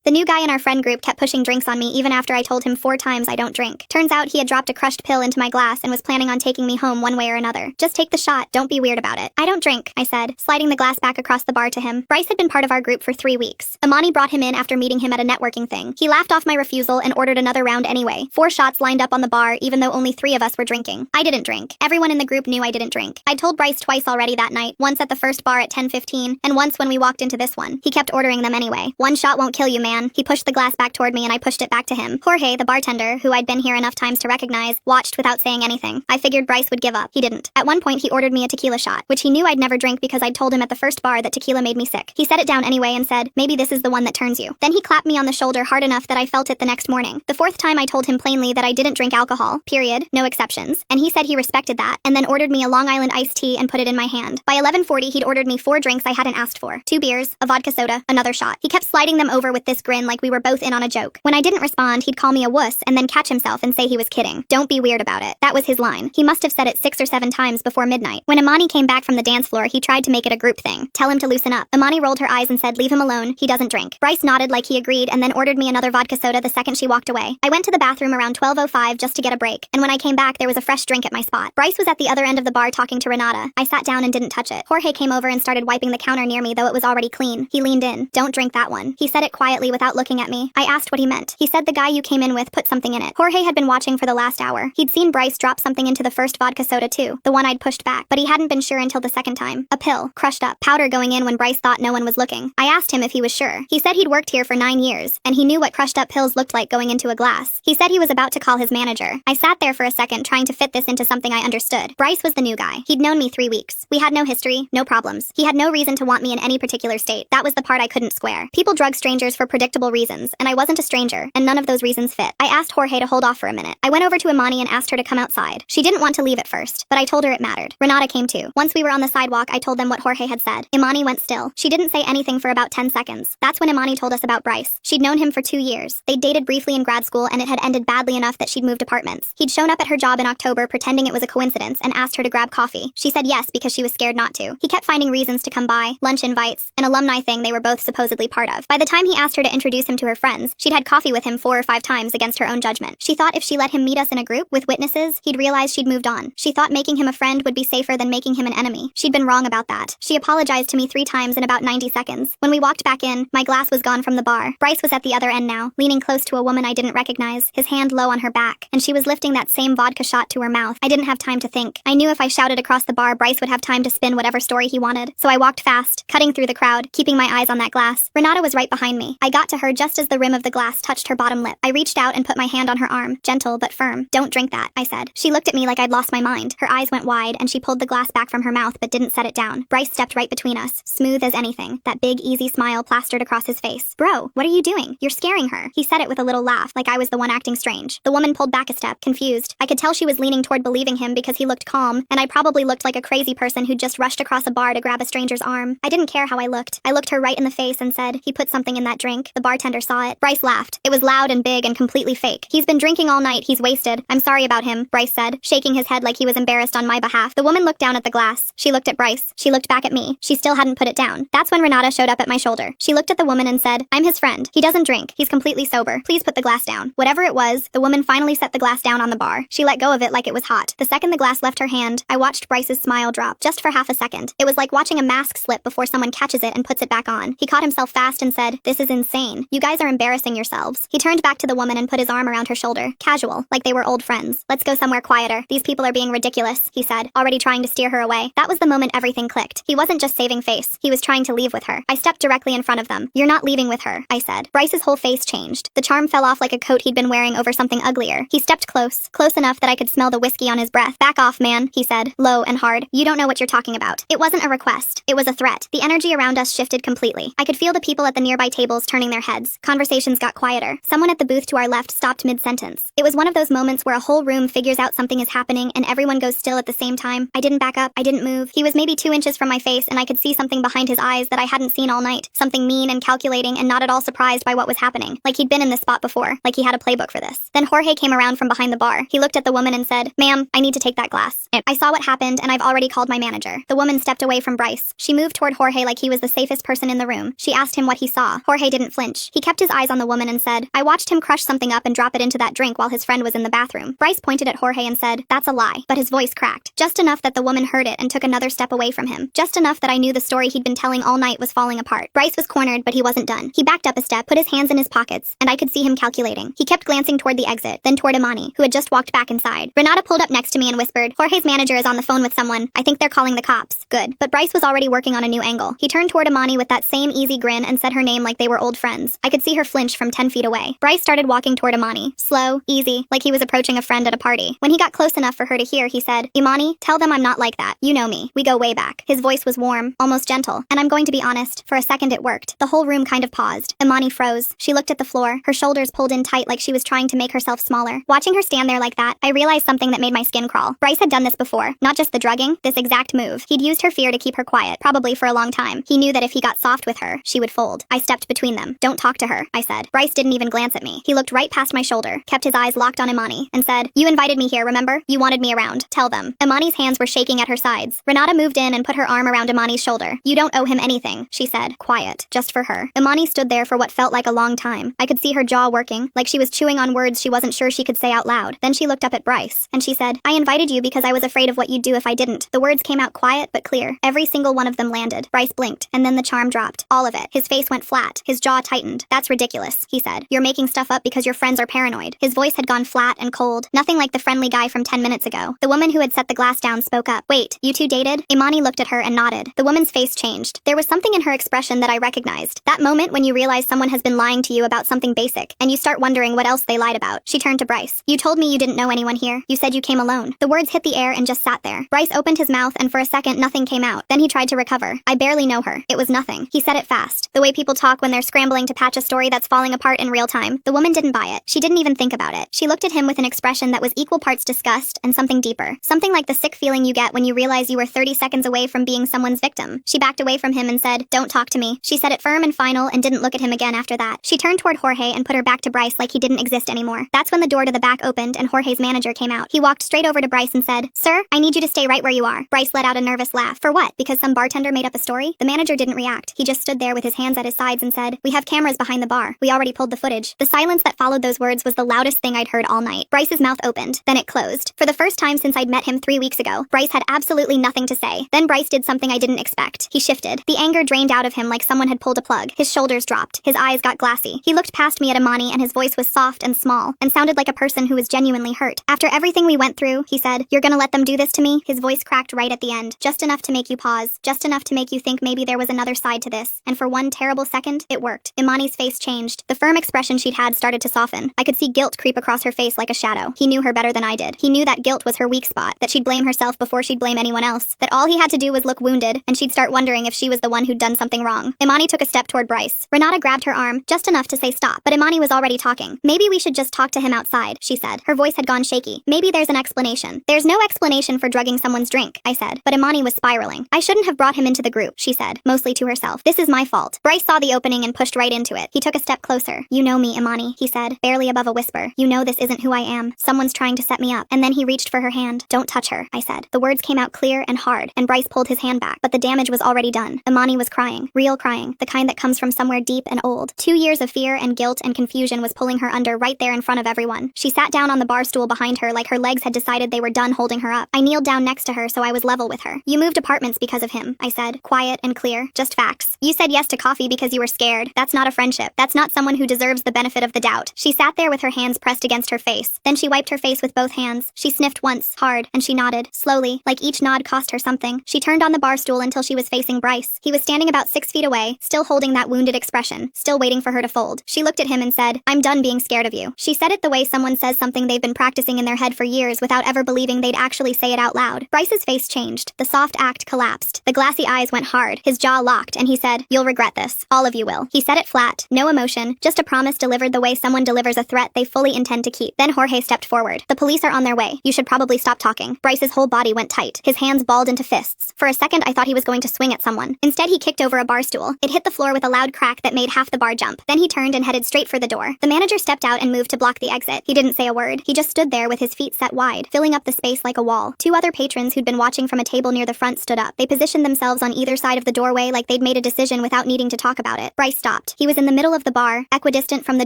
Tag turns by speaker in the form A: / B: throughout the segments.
A: The new guy in our friend group kept pushing drinks on me even after I told him 4 times I don't drink. Turns out he had dropped a crushed pill into my glass and was planning on taking me home one way or another. Just take the shot, don't be weird about it. I don't drink, I said, sliding the glass back across the bar to him. Bryce had been part of our group for 3 weeks. Imani brought him in after meeting him at a networking thing. He laughed off my refusal and ordered another round anyway. 4 shots lined up on the bar even though only 3 of us were drinking. I didn't drink. Everyone in the group knew I didn't drink. I'd told Bryce twice already that night, once at the first bar at 10:15, and once when we walked into this one. He kept ordering them anyway. "One shot won't kill you, man." He pushed the glass back toward me and I pushed it back to him. Jorge, the bartender, who I'd been here enough times to recognize, watched without saying anything. I figured Bryce would give up. He didn't. At one point he ordered me a tequila shot, which he knew I'd never drink because I'd told him at the first bar that tequila made me sick. He set it down anyway and said, "Maybe this is the one that turns you." Then he clapped me on the shoulder hard enough that I felt it the next morning. The 4th time I told him plainly that I didn't drink alcohol, period, no exceptions, and he said he respected that, and then ordered me a Long Island iced tea and put it in my hand. By 11:40 he'd ordered me 4 drinks I hadn't asked for. 2 beers, a vodka soda, another shot. He kept sliding them over with this grin like we were both in on a joke. When I didn't respond, he'd call me a wuss and then catch himself and say he was kidding. "Don't be weird about it." That was his line. He must have said it 6 or 7 times before midnight. When Imani came back from the dance floor, he tried to make it a group thing. Tell him to loosen up. Imani rolled her eyes and said, "Leave him alone, he doesn't drink." Bryce nodded like he agreed and then ordered me another vodka soda the second she walked away. I went to the bathroom around 12:05 just to get a break, and when I came back there was a fresh drink at my spot. Bryce was at the other end of the bar talking to Renata. I sat down and didn't touch it. Jorge came over and started wiping the counter near me though it was already clean. He leaned in. "Don't drink that one." He said it quietly without looking at me. I asked what he meant. He said the guy you came in with put something in it. Jorge had been watching for the last hour. He'd seen Bryce drop something into the first vodka soda too, the one I'd pushed back, but he hadn't been sure until the second time. A pill, crushed up, powder going in when Bryce thought no one was looking. I asked him if he was sure. He said he'd worked here for 9 years, and he knew what crushed up pills looked like going into a glass. He said he was about to call his manager. I sat there for a second trying to fit this into something I understood. Bryce was the new guy. He'd known me 3 weeks. We had no history, no problems. He had no reason to want me in any particular state. That was the part I couldn't square. People drug strangers for predictable reasons, and I wasn't a stranger, and none of those reasons fit. I asked Jorge to hold off for a minute. I went over to Imani and asked her to come outside. She didn't want to leave at first, but I told her it mattered. Renata came too. Once we were on the sidewalk, I told them what Jorge had said. Imani went still. She didn't say anything for about 10 seconds. That's when Imani told us about Bryce. She'd known him for 2 years. They'd dated briefly in grad school, and it had ended badly enough that she'd moved apartments. He'd shown up at her job in October pretending it was a coincidence and asked her to grab coffee. She said yes because she was scared not to. He kept finding reasons to come by, lunch invites, an alumni thing they were both supposedly part of. By the time he asked her to introduce him to her friends, she'd had coffee with him 4 or 5 times against her own judgment. She thought if she let him meet us in a group with witnesses, he'd realize she'd moved on. She thought making him a friend would be safer than making him an enemy. She'd been wrong about that. She apologized to me 3 times in about 90 seconds. When we walked back in, my glass was gone from the bar. Bryce was at the other end now, leaning close to a woman I didn't recognize, his hand low on her back, and she was lifting that same vodka shot to her mouth. I didn't have time to think. I knew if I shouted across the bar, Bryce would have time to spin whatever story he wanted, so I walked fast, cutting through the crowd, keeping my eyes on that glass. Renata was right behind me. I got to her just as the rim of the glass touched her bottom lip. I reached out and put my hand on her arm, gentle but firm. "Don't drink that," I said. She looked at me like I'd lost my mind. Her eyes went wide, and she pulled the glass back from her mouth but didn't set it down. Bryce stepped right between us, smooth as anything, that big, easy smile plastered across his face. "Bro, what are you doing? You're scaring her." He said it with a little laugh, like I was the one acting strange. The woman pulled back a step, confused. I could tell she was leaning toward believing him because he looked calm, and I probably looked like a crazy person who'd just rushed across a bar to grab a stranger's arm. I didn't care how I looked. I looked her right in the face and said, "He put something in that drink." The bartender saw it. Bryce laughed. It was loud and big and completely fake. "He's been drinking all night. He's wasted. I'm sorry about him," Bryce said, shaking his head like he was embarrassed on my behalf. The woman looked down at the glass. She looked at Bryce. She looked back at me. She still hadn't put it down. That's when Renata showed up at my shoulder. She looked at the woman and said, "I'm his friend. He doesn't drink. He's completely sober. Please put the glass down." Whatever it was, the woman finally set the glass down on the bar. She let go of it like it was hot. The second the glass left her hand, I watched Bryce's smile drop, just for half a second. It was like watching a mask slip before someone catches it and puts it back on. He caught himself fast and said, "This is insane. You guys are embarrassing yourselves." He turned back to the woman and put his arm around her shoulder, casual, like they were old friends. "Let's go somewhere quieter. These people are being ridiculous," he said, already trying to steer her away. That was the moment everything clicked. He wasn't just saving face. He was trying to leave with her. I stepped directly in front of them. "You're not leaving with her," I said. Bryce's whole face changed. The charm fell off like a coat he'd been wearing over something uglier. He stepped close enough that I could smell the whiskey on his breath. "Back off, man," he said, low and hard. "You don't know what you're talking about." It wasn't a request. It was a threat. The energy around us shifted completely. I could feel the people at the nearby tables turning their heads. Conversations got quieter. Someone at the booth to our left stopped mid-sentence. It was one of those moments where a whole room figures out something is happening and everyone goes still at the same time. I didn't back up. I didn't move. He was maybe 2 inches from my face and I could see something behind his eyes that I hadn't seen all night. Something mean and calculating and not at all surprised by what was happening. Like he'd been in this spot before. Like he had a playbook for this. Then Jorge came around from behind the bar. He looked at the woman and said, "Ma'am, I need to take that glass." I saw what happened and I've already called my manager. The woman stepped away from Bryce. She moved toward Jorge like he was the safest person in the room. She asked him what he saw. Jorge didn't flinch. He kept his eyes on the woman and said, I watched him crush something up and drop it into that drink while his friend was in the bathroom. Bryce pointed at Jorge and said, that's a lie. But his voice cracked. Just enough that the woman heard it and took another step away from him. Just enough that I knew the story he'd been telling all night was falling apart. Bryce was cornered, but he wasn't done. He backed up a step, put his hands in his pockets, and I could see him calculating. He kept glancing toward the exit, then toward Imani, who had just walked back inside. Renata pulled up next to me and whispered, Jorge's manager is on the phone with someone. I think they're calling the cops. Good. But Bryce was already working on a new angle. He turned toward Imani with that same easy grin and said her name like they were old friends. I could see her flinch from 10 feet away. Bryce started walking toward Imani. Slow, easy, like he was approaching a friend at a party. When he got close enough for her to hear, he said, Imani, tell them I'm not like that. You know me. We go way back. His voice was warm, almost gentle. And I'm going to be honest, for a second it worked. The whole room kind of paused. Imani froze. She looked at the floor, her shoulders pulled in tight like she was trying to make herself smaller. Watching her stand there like that, I realized something that made my skin crawl. Bryce had done this before. Not just the drugging, this exact move. He'd used her fear to keep her quiet, probably for a long time. He knew that if he got soft with her, she would fold. I stepped between them. Don't talk to her, I said. Bryce didn't even glance at me. He looked right past my shoulder, kept his eyes locked on Imani, and said, you invited me here, remember? You wanted me around. Tell them. Imani's hands were shaking at her sides. Renata moved in and put her arm around Imani's shoulder. You don't owe him anything, she said, quiet, just for her. Imani stood there for what felt like a long time. I could see her jaw working, like she was chewing on words she wasn't sure she could say out loud. Then she looked up at Bryce, and she said, I invited you because I was afraid of what you'd do if I didn't. The words came out quiet but clear. Every single one of them landed. Bryce blinked, and then the charm dropped. All of it. His face went flat. His jaw tightened. That's ridiculous, he said. You're making stuff up because your friends are paranoid. His voice had gone flat and cold. Nothing like the friendly guy from 10 minutes ago. The woman who had set the glass down spoke up. Wait, you two dated? Imani looked at her and nodded. The woman's face changed. There was something in her expression that I recognized. That moment when you realize someone has been lying to you about something basic, and you start wondering what else they lied about. She turned to Bryce. You told me you didn't know anyone here. You said you came alone. The words hit the air and just sat there. Bryce opened his mouth and for a second nothing came out. Then he tried to recover. I barely know her. It was nothing. He said it fast. The way people talk when they're scrambling to patch a story that's falling apart in real time. The woman didn't buy it. She didn't even think about it. She looked at him with an expression that was equal parts disgust and something deeper. Something like the sick feeling you get when you realize you were 30 seconds away from being someone's victim. She backed away from him and said, don't talk to me. She said it firm and final and didn't look at him again after that. She turned toward Jorge and put her back to Bryce like he didn't exist anymore. That's when the door to the back opened and Jorge's manager came out. He walked straight over to Bryce and said, sir, I need you to stay right where you are. Bryce let out a nervous laugh. For what? Because some bartender made up a story? The manager didn't react. He just stood there with his hands at his sides and said, we have cameras behind the bar. We already pulled the footage. The silence that followed those words was the loudest thing I'd heard all night. Bryce's mouth opened. Then it closed. For the first time since I'd met him 3 weeks ago, Bryce had absolutely nothing to say. Then Bryce did something I didn't expect. He shifted. The anger drained out of him like someone had pulled a plug. His shoulders dropped. His eyes got glassy. He looked past me at Imani and his voice was soft and small and sounded like a person who was genuinely hurt. After everything we went through, he said, you're gonna let them do this to me? His voice cracked right at the end. Just enough to make you pause. Just enough to make you think maybe there was another side to this. And for one terrible second, it worked. Imani's face changed. The firm expression she'd had started to soften. I could see guilt creep across her face like a shadow. He knew her better than I did. He knew that guilt was her weak spot, that she'd blame herself before she'd blame anyone else, that all he had to do was look wounded, and she'd start wondering if she was the one who'd done something wrong. Imani took a step toward Bryce. Renata grabbed her arm, just enough to say stop, but Imani was already talking. Maybe we should just talk to him outside, she said. Her voice had gone shaky. Maybe there's an explanation. There's no explanation for drugging someone's drink, I said, but Imani was spiraling. I shouldn't have brought him into the group, she said, mostly to herself. This is my fault. Bryce saw the opening and pushed right into it. He took a step closer. You know me, Imani, he said, barely above a whisper. You know this isn't who I am. Someone's trying to set me up. And then he reached for her hand. Don't touch her, I said. The words came out clear and hard, and Bryce pulled his hand back, but the damage was already done. Imani was crying. Real crying. The kind that comes from somewhere deep and old. 2 years of fear and guilt and confusion was pulling her under right there in front of everyone. She sat down on the bar stool behind her like her legs had decided they were done holding her up. I kneeled down next to her so I was level with her. You moved apartments because of him, I said, quiet and clear, just facts. You said yes to coffee because you were scared. That's not a friendship. That's not someone who deserves the benefit of the doubt. She sat there with her hands pressed against her face. Then she wiped her face with both hands. She sniffed once, hard, and she nodded, slowly, like each nod cost her something. She turned on the bar stool until she was facing Bryce. He was standing about 6 feet away, still holding that wounded expression, still waiting for her to fold. She looked at him and said, I'm done being scared of you. She said it the way someone says something they've been practicing in their head for years without ever believing they'd actually say it out loud. Bryce's face changed. The soft act collapsed. The glassy eyes went hard. His jaw locked, and he said, you'll regret this. All of you will. He said it flat, no emotion, just a promise delivered the way someone delivers a threat they fully intend to keep. Then Jorge stepped forward. The police are on their way. You should probably stop talking. Bryce's whole body went tight. His hands balled into fists. For a second, I thought he was going to swing at someone. Instead, he kicked over a bar stool. It hit the floor with a loud crack that made half the bar jump. Then he turned and headed straight for the door. The manager stepped out and moved to block the exit. He didn't say a word. He just stood there with his feet set wide, filling up the space like a wall. 2 other patrons who'd been watching from a table near the front stood up. They positioned themselves on either side of the doorway like they'd made a decision without needing to talk about it. Bryce stopped. stopped. He was in the middle of the bar, equidistant from the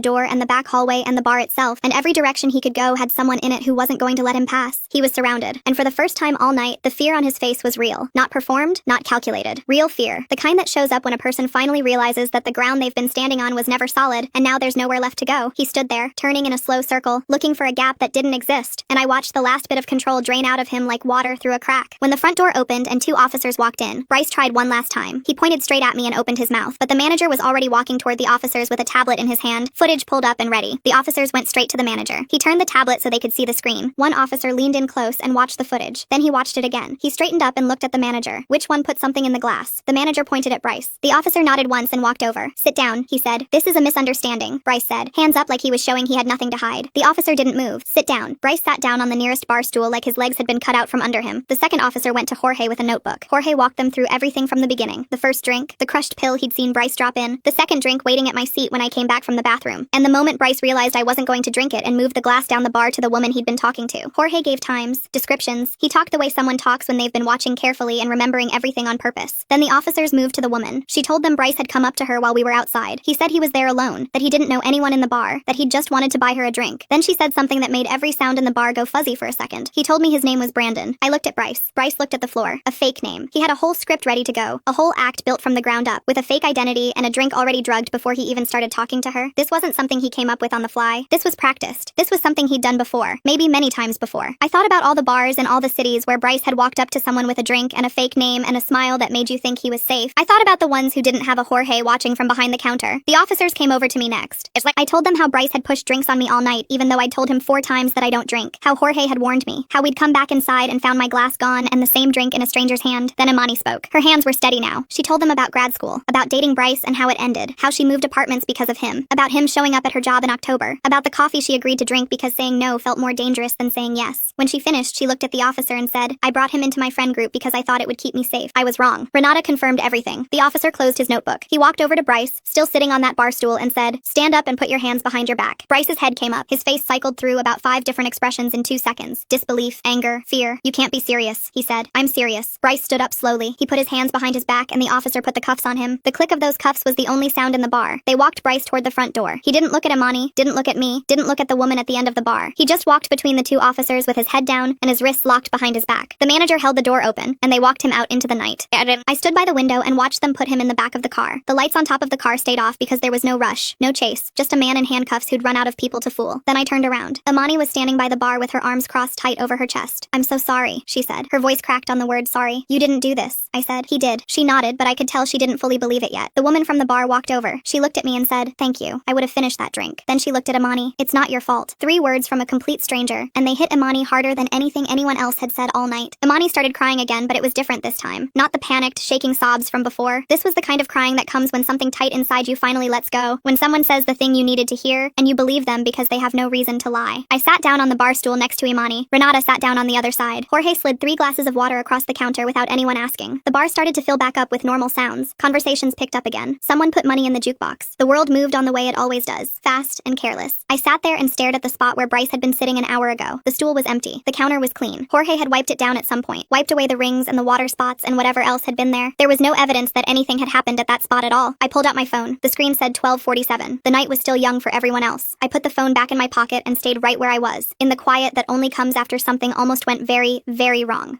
A: door and the back hallway and the bar itself, and every direction he could go had someone in it who wasn't going to let him pass. He was surrounded, and for the first time all night, the fear on his face was real. Not performed, not calculated. Real fear. The kind that shows up when a person finally realizes that the ground they've been standing on was never solid, and now there's nowhere left to go. He stood there, turning in a slow circle, looking for a gap that didn't exist, and I watched the last bit of control drain out of him like water through a crack. When the front door opened and 2 officers walked in, Bryce tried one last time. He pointed straight at me and opened his mouth, but the manager was already walking toward the officers with a tablet in his hand, footage pulled up and ready. The officers went straight to the manager. He turned the tablet so they could see the screen. One officer leaned in close and watched the footage. Then he watched it again. He straightened up and looked at the manager. Which one put something in the glass? The manager pointed at Bryce. The officer nodded once and walked over. Sit down, he said. This is a misunderstanding, Bryce said, hands up like he was showing he had nothing to hide. The officer didn't move. Sit down. Bryce sat down on the nearest bar stool like his legs had been cut out from under him. The second officer went to Jorge with a notebook. Jorge walked them through everything from the beginning. The first drink, the crushed pill he'd seen Bryce drop in, the second drink waiting at my seat when I came back from the bathroom, and the moment Bryce realized I wasn't going to drink it and moved the glass down the bar to the woman he'd been talking to. Jorge gave times, descriptions. He talked the way someone talks when they've been watching carefully and remembering everything on purpose. Then the officers moved to the woman. She told them Bryce had come up to her while we were outside. He said he was there alone, that he didn't know anyone in the bar, that he'd just wanted to buy her a drink. Then she said something that made every sound in the bar go fuzzy for a second. He told me his name was Brandon. I looked at Bryce. Bryce looked at the floor. A fake name. He had a whole script ready to go, a whole act built from the ground up, with a fake identity and a drink already drugged before he even started talking to her. This wasn't something he came up with on the fly. This was practiced. This was something he'd done before, maybe many times before. I thought about all the bars in all the cities where Bryce had walked up to someone with a drink and a fake name and a smile that made you think he was safe. I thought about the ones who didn't have a Jorge watching from behind the counter. The officers came over to me next. It's like I told them how Bryce had pushed drinks on me all night, even though I'd told him 4 times that I don't drink. How Jorge had warned me. How we'd come back inside and found my glass gone and the same drink in a stranger's hand. Then Imani spoke. Her hands were steady now. She told them about grad school, about dating Bryce and how it ended, how she moved apartments because of him, about him showing up at her job in October, about the coffee she agreed to drink because saying no felt more dangerous than saying yes. When she finished, she looked at the officer and said, I brought him into my friend group because I thought it would keep me safe. I was wrong. Renata confirmed everything. The officer closed his notebook. He walked over to Bryce, still sitting on that bar stool, and said, stand up and put your hands behind your back. Bryce's head came up. His face cycled through about 5 different expressions in 2 seconds. Disbelief, anger, fear. You can't be serious, he said. I'm serious. Bryce stood up slowly. He put his hands behind his back and the officer put the cuffs on him. The click of those cuffs was the only sound in the bar. They walked Bryce toward the front door. He didn't look at Imani, didn't look at me, didn't look at the woman at the end of the bar. He just walked between the 2 officers with his head down and his wrists locked behind his back. The manager held the door open, and they walked him out into the night. I stood by the window and watched them put him in the back of the car. The lights on top of the car stayed off because there was no rush, no chase, just a man in handcuffs who'd run out of people to fool. Then I turned around. Imani was standing by the bar with her arms crossed tight over her chest. I'm so sorry, she said. Her voice cracked on the word sorry. You didn't do this, I said. He did. She nodded, but I could tell she didn't fully believe it yet. The woman from the bar walked over. She looked at me and said, thank you. I would have finished that drink. Then she looked at Imani. It's not your fault. 3 words from a complete stranger, and they hit Imani harder than anything anyone else had said all night. Imani started crying again, but it was different this time. Not the panicked, shaking sobs from before. This was the kind of crying that comes when something tight inside you finally lets go, when someone says the thing you needed to hear, and you believe them because they have no reason to lie. I sat down on the bar stool next to Imani. Renata sat down on the other side. Jorge slid 3 glasses of water across the counter without anyone asking. The bar started to fill back up with normal sounds. Conversations picked up again. Someone put money in the jukebox. The world moved on the way it always does, fast and careless. I sat there and stared at the spot where Bryce had been sitting an hour ago. The stool was empty. The counter was clean. Jorge had wiped it down at some point, wiped away the rings and the water spots and whatever else had been there. There was no evidence that anything had happened at that spot at all. I pulled out my phone. The screen said 12:47. The night was still young for everyone else. I put the phone back in my pocket and stayed right where I was, in the quiet that only comes after something almost went very, very wrong.